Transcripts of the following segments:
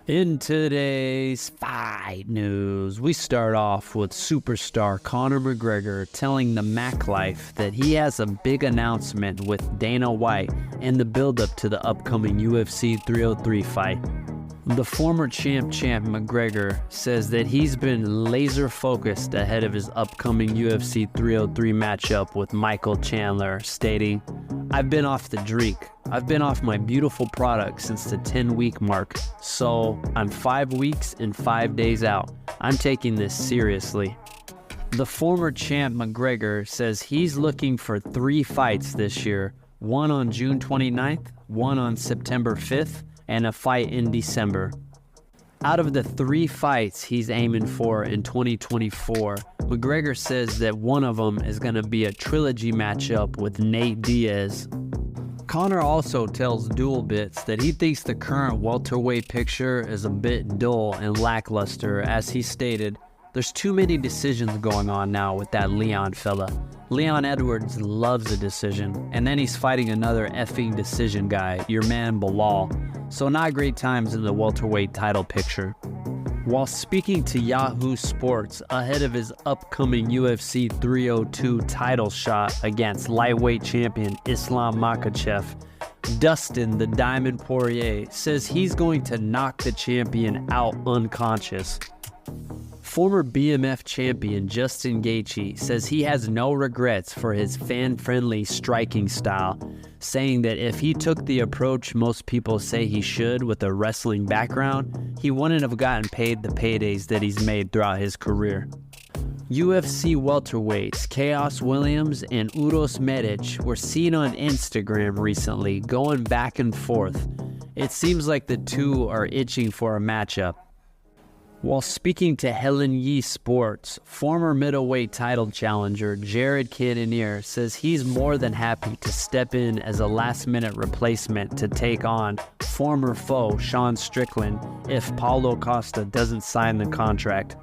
In today's fight news, we start off with superstar Conor McGregor telling the Mac Life that he has a big announcement with Dana White and the build-up to the upcoming UFC 303 fight. The former champ McGregor says that he's been laser-focused ahead of his upcoming UFC 303 matchup with Michael Chandler, stating, "I've been off the drink. I've been off my beautiful product since the 10-week mark, so I'm 5 weeks and 5 days out. I'm taking this seriously." The former champ McGregor says he's looking for 3 fights this year, one on June 29th, one on September 5th, and a fight in December. Out of the 3 fights he's aiming for in 2024, McGregor says that one of them is going to be a trilogy matchup with Nate Diaz. Conor also tells Dual Bits that he thinks the current welterweight picture is a bit dull and lackluster. As he stated, "There's too many decisions going on now with that Leon fella. Leon Edwards loves a decision, and then he's fighting another effing decision guy, your man Bilal. So not great times in the welterweight title picture." While speaking to Yahoo Sports ahead of his upcoming UFC 302 title shot against lightweight champion Islam Makhachev, Dustin the Diamond Poirier says he's going to knock the champion out unconscious. Former BMF champion Justin Gaethje says he has no regrets for his fan-friendly striking style, saying that if he took the approach most people say he should with a wrestling background, he wouldn't have gotten paid the paydays that he's made throughout his career. UFC welterweights Chaos Williams and Uros Medic were seen on Instagram recently going back and forth. It seems like the two are itching for a matchup. While speaking to Helen Yee Sports, former middleweight title challenger Jared Cannonier says he's more than happy to step in as a last-minute replacement to take on former foe Sean Strickland if Paulo Costa doesn't sign the contract.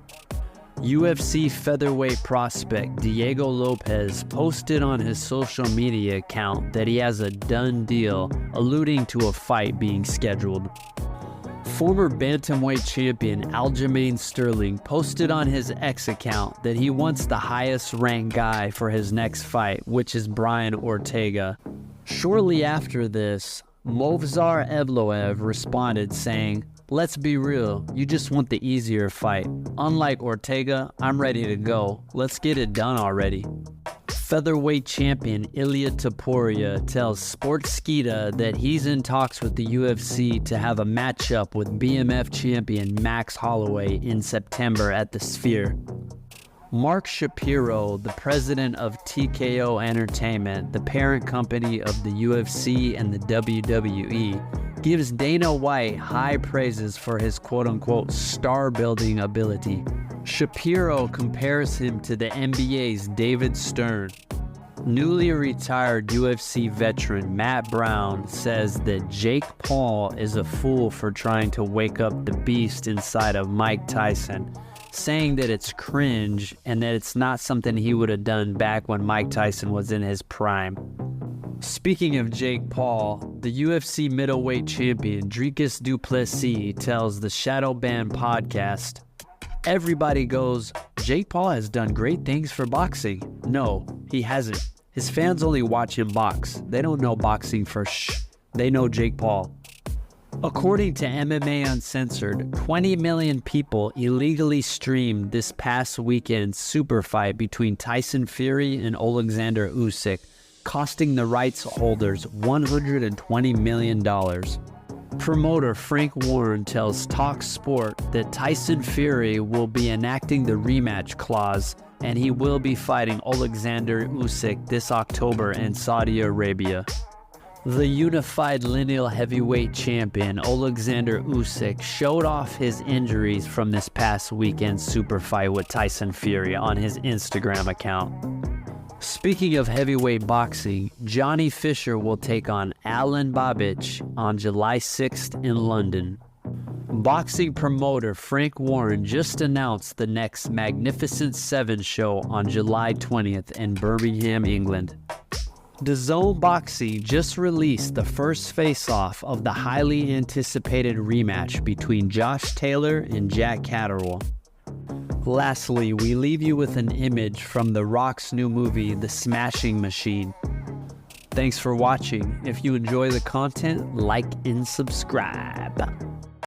UFC featherweight prospect Diego Lopez posted on his social media account that he has a done deal, alluding to a fight being scheduled. Former bantamweight champion Aljamain Sterling posted on his X account that he wants the highest ranked guy for his next fight, which is Brian Ortega. Shortly after this, Movsar Evloev responded saying, "Let's be real, you just want the easier fight. Unlike Ortega, I'm ready to go. Let's get it done already." Featherweight champion Ilia tells Sportskeeda that he's in talks with the UFC to have a matchup with BMF champion Max Holloway in September at the Sphere. Mark Shapiro, the president of TKO Entertainment, the parent company of the UFC and the WWE, gives Dana White high praises for his quote-unquote star-building ability. Shapiro compares him to the NBA's David Stern. Newly retired UFC veteran Matt Brown says that Jake Paul is a fool for trying to wake up the beast inside of Mike Tyson, saying that it's cringe and that it's not something he would have done back when Mike Tyson was in his prime. Speaking of Jake Paul, the UFC middleweight champion Dricus du Plessis tells the Shadow Band podcast, "Everybody goes, Jake Paul has done great things for boxing. No, he hasn't. His fans only watch him box. They don't know boxing for They know Jake Paul." According to MMA Uncensored, 20 million people illegally streamed this past weekend's super fight between Tyson Fury and Alexander Usyk, costing the rights holders $120 million. Promoter Frank Warren tells TalkSport that Tyson Fury will be enacting the rematch clause and he will be fighting Alexander Usyk this October in Saudi Arabia. The unified lineal heavyweight champion Alexander Usyk showed off his injuries from this past weekend's super fight with Tyson Fury on his Instagram account. Speaking of heavyweight boxing, Johnny Fisher will take on Alan Babich on July 6th in London. Boxing promoter Frank Warren just announced the next Magnificent Seven show on July 20th in Birmingham, England. DAZN Boxing just released the first face-off of the highly anticipated rematch between Josh Taylor and Jack Catterwall. Lastly, we leave you with an image from The Rock's new movie, The Smashing Machine. Thanks for watching. If you enjoy the content, like and subscribe.